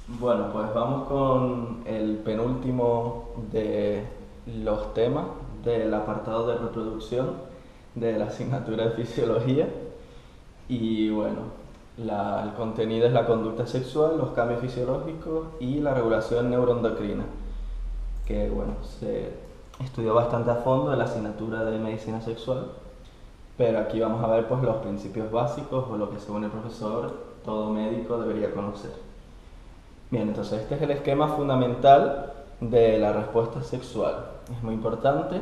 Bueno, pues vamos con el penúltimo de los temas del apartado de reproducción de la asignatura de fisiología. Y bueno, el contenido es la conducta sexual, los cambios fisiológicos y la regulación neuroendocrina, que bueno, se estudió bastante a fondo en la asignatura de medicina sexual, pero aquí vamos a ver pues los principios básicos o lo que según el profesor todo médico debería conocer. Bien, entonces este es el esquema fundamental de la respuesta sexual. Es muy importante,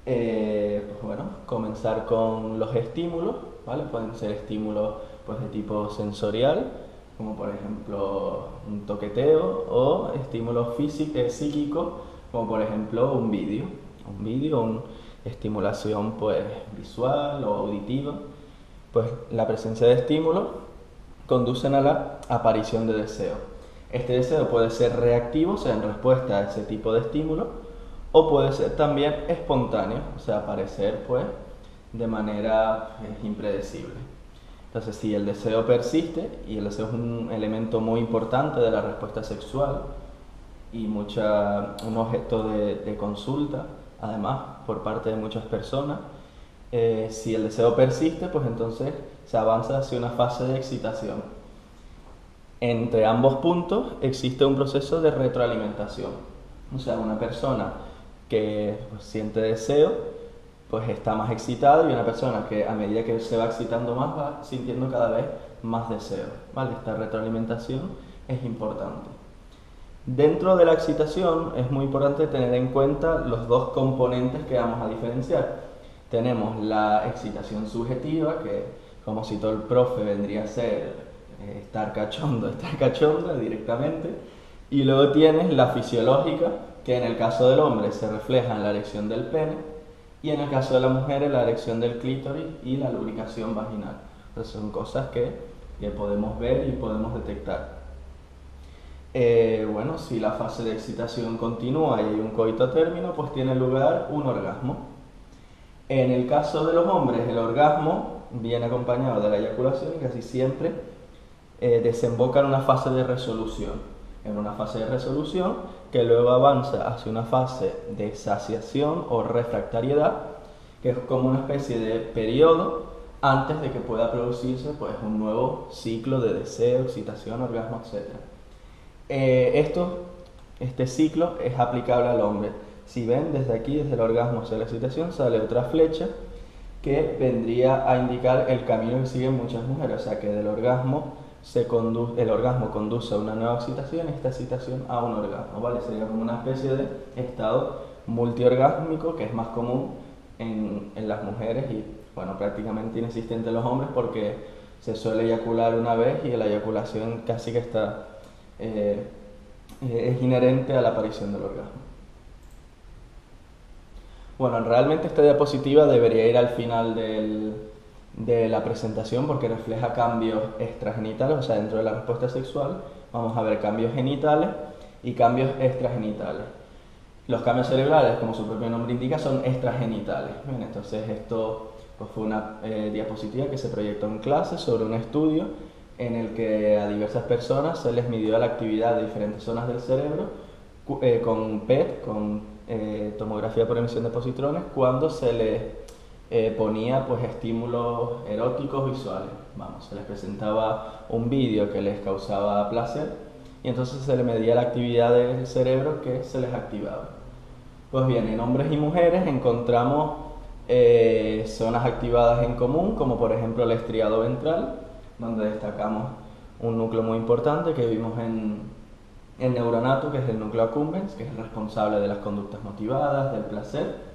pues bueno, comenzar con los estímulos, ¿vale? Pueden ser estímulos pues, de tipo sensorial, como por ejemplo un toqueteo, o estímulos psíquicos, como por ejemplo un vídeo, una estimulación pues visual o auditiva. Pues la presencia de estímulos conducen a la aparición de deseo. Este deseo puede ser reactivo, o sea, en respuesta a ese tipo de estímulo, o puede ser también espontáneo, o sea, aparecer pues de manera impredecible. Entonces, si el deseo persiste, y el deseo es un elemento muy importante de la respuesta sexual y un objeto de consulta, además, por parte de muchas personas, si el deseo persiste, pues entonces se avanza hacia una fase de excitación. Entre ambos puntos existe un proceso de retroalimentación. O sea, una persona que pues, siente deseo, pues está más excitada, y una persona que a medida que se va excitando más va sintiendo cada vez más deseo. ¿Vale? Esta retroalimentación es importante. Dentro de la excitación es muy importante tener en cuenta los dos componentes que vamos a diferenciar. Tenemos la excitación subjetiva, que como citó el profe vendría a ser estar cachondo, estar cachonda directamente, y luego tienes la fisiológica, que en el caso del hombre se refleja en la erección del pene, y en el caso de la mujer en la erección del clítoris y la lubricación vaginal. Entonces son cosas que podemos ver y podemos detectar. Bueno, si la fase de excitación continúa y hay un coito a término, pues tiene lugar un orgasmo. En el caso de los hombres, el orgasmo viene acompañado de la eyaculación y casi siempre desemboca en una fase de resolución. En una fase de resolución que luego avanza hacia una fase de saciación o refractariedad, que es como una especie de periodo antes de que pueda producirse pues, un nuevo ciclo de deseo, excitación, orgasmo, etc. Este ciclo es aplicable al hombre. Si ven, desde aquí, desde el orgasmo hacia la excitación, sale otra flecha que vendría a indicar el camino que siguen muchas mujeres. O sea, que del orgasmo el orgasmo conduce a una nueva excitación y esta excitación a un orgasmo, ¿vale? Sería como una especie de estado multiorgásmico que es más común en las mujeres y, bueno, prácticamente inexistente en los hombres porque se suele eyacular una vez y la eyaculación casi que está es inherente a la aparición del orgasmo. Bueno, realmente esta diapositiva debería ir al final de la presentación porque refleja cambios extragenitales, o sea, dentro de la respuesta sexual vamos a ver cambios genitales y cambios extragenitales. Los cambios cerebrales, como su propio nombre indica, son extragenitales. Bien, entonces esto pues, fue una diapositiva que se proyectó en clase sobre un estudio en el que a diversas personas se les midió la actividad de diferentes zonas del cerebro con PET, con tomografía por emisión de positrones, cuando se les ponía pues, estímulos eróticos visuales. Vamos, se les presentaba un vídeo que les causaba placer y entonces se les medía la actividad del cerebro que se les activaba. Pues bien, en hombres y mujeres encontramos zonas activadas en común, como por ejemplo el estriado ventral, donde destacamos un núcleo muy importante que vimos en el neuronato, que es el núcleo accumbens, que es el responsable de las conductas motivadas, del placer.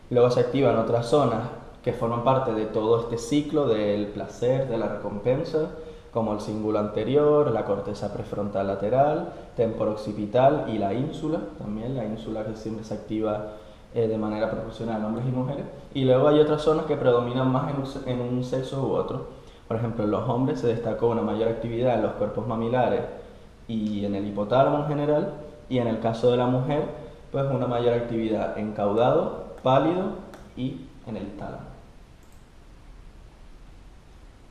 Luego se activan otras zonas que forman parte de todo este ciclo del placer, de la recompensa, como el cíngulo anterior, la corteza prefrontal lateral, temporo-occipital y la ínsula, también la ínsula que siempre se activa de manera proporcional en hombres y mujeres. Y luego hay otras zonas que predominan más en un sexo u otro. Por ejemplo, en los hombres se destacó una mayor actividad en los cuerpos mamilares y en el hipotálamo en general, y en el caso de la mujer, pues una mayor actividad en caudado, pálido y en el tálamo.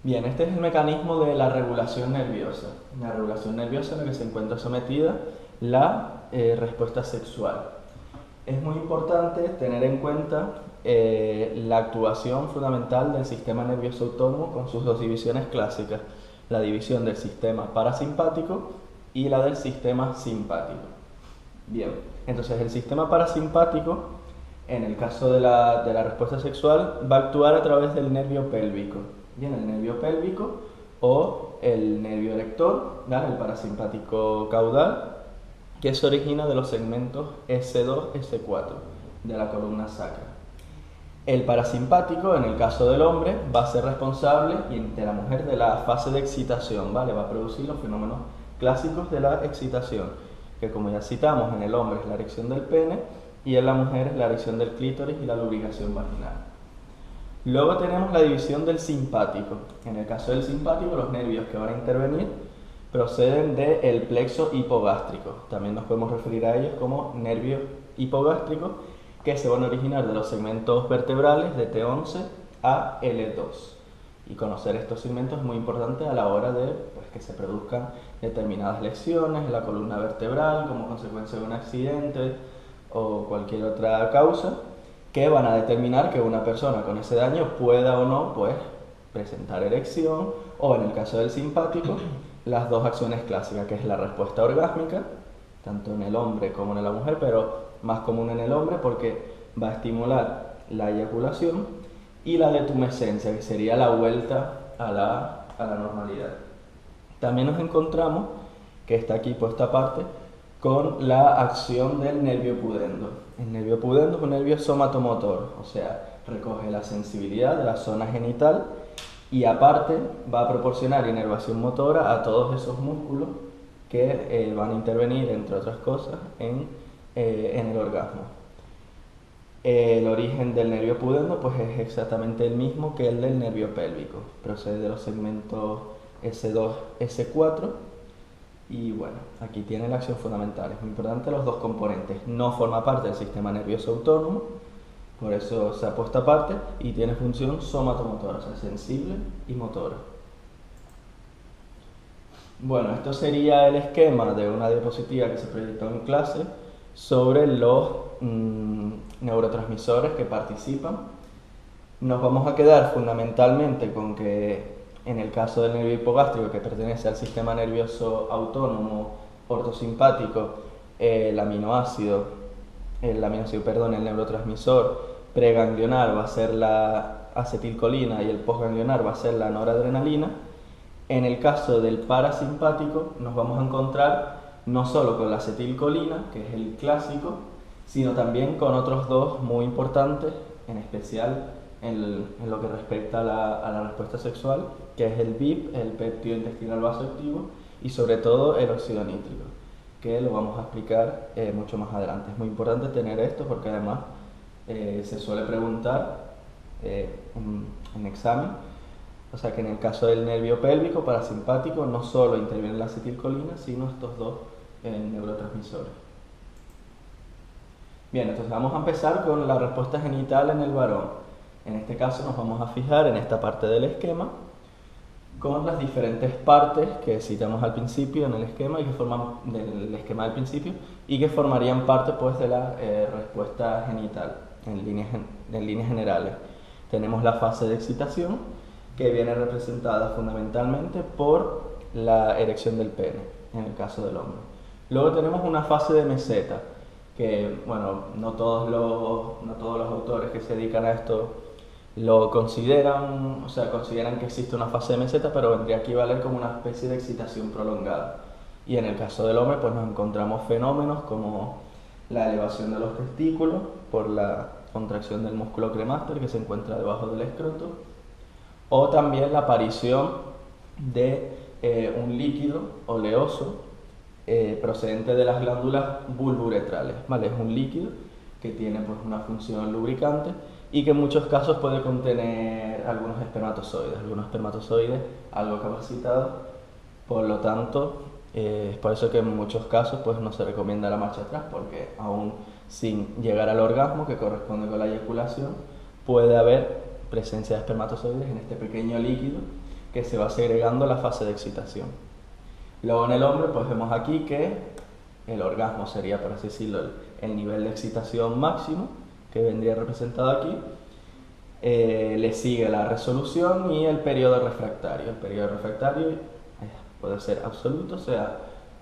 Bien, este es el mecanismo de la regulación nerviosa. La regulación nerviosa en la que se encuentra sometida la respuesta sexual. Es muy importante tener en cuenta la actuación fundamental del sistema nervioso autónomo con sus dos divisiones clásicas, la división del sistema parasimpático y la del sistema simpático. Bien, entonces el sistema parasimpático, en el caso de la respuesta sexual, va a actuar a través del nervio pélvico. Bien, el nervio pélvico o el nervio erector, ¿vale? El parasimpático caudal, que se origina de los segmentos S2, S4 de la columna sacra. El parasimpático, en el caso del hombre, va a ser responsable, y de la mujer, de la fase de excitación, ¿vale? Va a producir los fenómenos clásicos de la excitación, que como ya citamos, en el hombre es la erección del pene y en la mujer es la erección del clítoris y la lubricación vaginal. Luego tenemos la división del simpático. En el caso del simpático, los nervios que van a intervenir proceden del plexo hipogástrico. También nos podemos referir a ellos como nervios hipogástricos, que se van a originar de los segmentos vertebrales de T11 a L2. Y conocer estos segmentos es muy importante a la hora de que se produzcan determinadas lesiones en la columna vertebral como consecuencia de un accidente o cualquier otra causa, que van a determinar que una persona con ese daño pueda o no presentar erección, o en el caso del simpático, las dos acciones clásicas, que es la respuesta orgásmica, tanto en el hombre como en la mujer, pero más común en el hombre porque va a estimular la eyaculación, y la detumescencia, que sería la vuelta a la normalidad. También nos encontramos, que está aquí puesta aparte, con la acción del nervio pudendo. El nervio pudendo es un nervio somatomotor, o sea, recoge la sensibilidad de la zona genital y aparte va a proporcionar inervación motora a todos esos músculos que van a intervenir, entre otras cosas, en el orgasmo. El origen del nervio pudendo pues es exactamente el mismo que el del nervio pélvico, procede de los segmentos S2, S4. Y bueno, aquí tiene la acción fundamental. Es muy importante los dos componentes. No forma parte del sistema nervioso autónomo, por eso se ha puesto aparte, y tiene función somatomotora, o sea, sensible y motora. Bueno, esto sería el esquema de una diapositiva que se proyectó en clase sobre los neurotransmisores que participan. Nos vamos a quedar fundamentalmente con que en el caso del nervio hipogástrico, que pertenece al sistema nervioso autónomo ortosimpático, el neurotransmisor preganglionar va a ser la acetilcolina y el postganglionar va a ser la noradrenalina. En el caso del parasimpático nos vamos a encontrar no solo con la acetilcolina, que es el clásico, sino también con otros dos muy importantes, en especial en lo que respecta a la respuesta sexual, que es el BIP, el péptido intestinal vasoactivo, y sobre todo el óxido nítrico, que lo vamos a explicar mucho más adelante. Es muy importante tener esto porque además se suele preguntar en examen, o sea que en el caso del nervio pélvico parasimpático no solo interviene la acetilcolina, sino estos dos neurotransmisores. Bien, entonces vamos a empezar con la respuesta genital en el varón. En este caso nos vamos a fijar en esta parte del esquema con las diferentes partes que citamos al principio en el esquema y que forman del esquema del principio y que formarían parte pues de la respuesta genital en líneas generales. Tenemos la fase de excitación, que viene representada fundamentalmente por la erección del pene en el caso del hombre. Luego tenemos una fase de meseta, que bueno, no todos los autores que se dedican a esto lo consideran, o sea, consideran que existe una fase de meseta, pero vendría a equivaler como una especie de excitación prolongada. Y en el caso del hombre, pues nos encontramos fenómenos como la elevación de los testículos por la contracción del músculo cremaster que se encuentra debajo del escroto, o también la aparición de un líquido oleoso procedente de las glándulas bulbouretrales, ¿vale? Es un líquido que tiene pues una función lubricante y que en muchos casos puede contener algunos espermatozoides algo capacitados, por lo tanto es por eso que en muchos casos pues no se recomienda la marcha atrás, porque aún sin llegar al orgasmo que corresponde con la eyaculación puede haber presencia de espermatozoides en este pequeño líquido que se va segregando la fase de excitación. Luego en el hombre pues vemos aquí que el orgasmo sería, por así decirlo, el nivel de excitación máximo, que vendría representado aquí. Le sigue la resolución y el periodo refractario. El periodo refractario puede ser absoluto, o sea,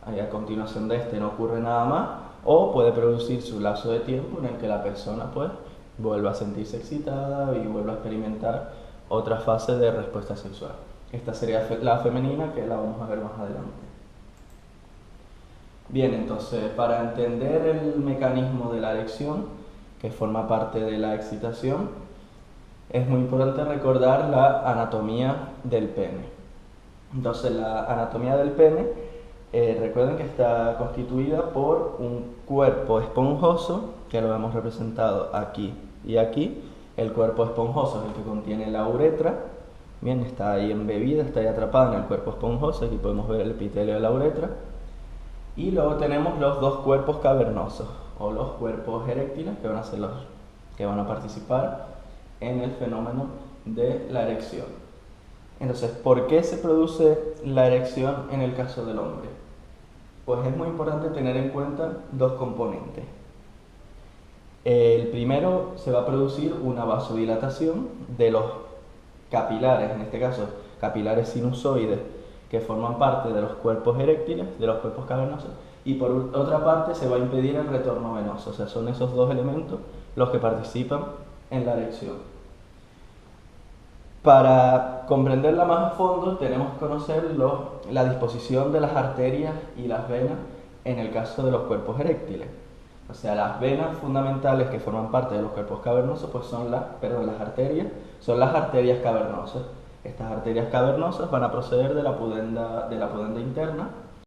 a continuación de este no ocurre nada más, o puede producirse un lapso de tiempo en el que la persona pues vuelva a sentirse excitada y vuelva a experimentar otra fase de respuesta sexual. Esta sería la femenina, que la vamos a ver más adelante. Bien, entonces para entender el mecanismo de la erección, que forma parte de la excitación, es muy importante recordar la anatomía del pene. Entonces la anatomía del pene, recuerden que está constituida por un cuerpo esponjoso, que lo hemos representado aquí y aquí. El cuerpo esponjoso es el que contiene la uretra. Bien, está ahí embebida, está ahí atrapada en el cuerpo esponjoso. Aquí podemos ver el epitelio de la uretra. Y luego tenemos los dos cuerpos cavernosos, o los cuerpos eréctiles, que van a ser los que van a participar en el fenómeno de la erección. Entonces, ¿por qué se produce la erección en el caso del hombre? Pues es muy importante tener en cuenta dos componentes. El primero, se va a producir una vasodilatación de los capilares, en este caso capilares sinusoides, que forman parte de los cuerpos eréctiles, de los cuerpos cavernosos, y por otra parte se va a impedir el retorno venoso. O sea, son esos dos elementos los que participan en la erección. Para comprenderla más a fondo tenemos que conocer la disposición de las arterias y las venas en el caso de los cuerpos eréctiles. O sea, las venas fundamentales que forman parte de los cuerpos cavernosos pues son las arterias cavernosas. Estas arterias cavernosas van a proceder de la pudenda interna,